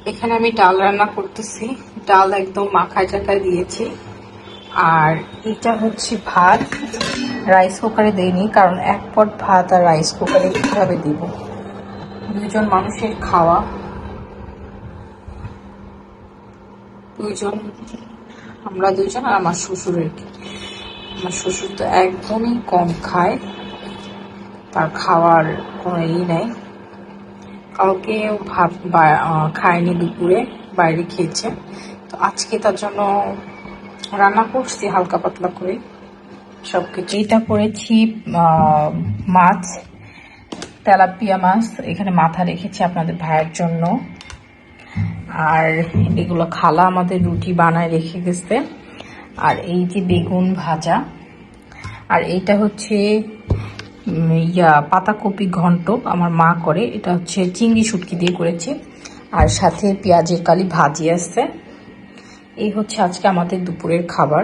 এখানে আমি ডাল রান্না করতেছি। ডাল একদম মাখায় টাখায় দিয়েছি। আর এটা হচ্ছে ভাত, রাইস কুকারে দেইনি, কারণ এক পট ভাত আর রাইস কুকারে কিভাবে দিব। দুজন মানুষের খাওয়া, দুইজন, আমরা দুইজন আর আমার শ্বশুরের কি। আমার শ্বশুর তো একদমই কম খায়, তার খাওয়ার কোনো নেই। কালকেও ভাত খায়নি, দুপুরে বাইরে খেয়েছে। তো আজকে তার জন্য রান্না করছি হালকা পাতলা করে সবকিছু। এটা করেছি মাছ, তেলাপিয়া মাছ, এখানে মাথা রেখেছি আপনাদের ভাইয়ের জন্য। আর এগুলো খালা আমাদের রুটি বানায় রেখে গেছে। আর এই যে বেগুন ভাজা, আর এইটা হচ্ছে পাতাকপি ঘন্ট, আমার মা করে। এটা হচ্ছে চিংড়ি শুটকি দিয়ে করেছি, আর সাথে পেঁয়াজের কালি ভাজি আছে। এই হচ্ছে আজকে আমাদের দুপুরের খাবার।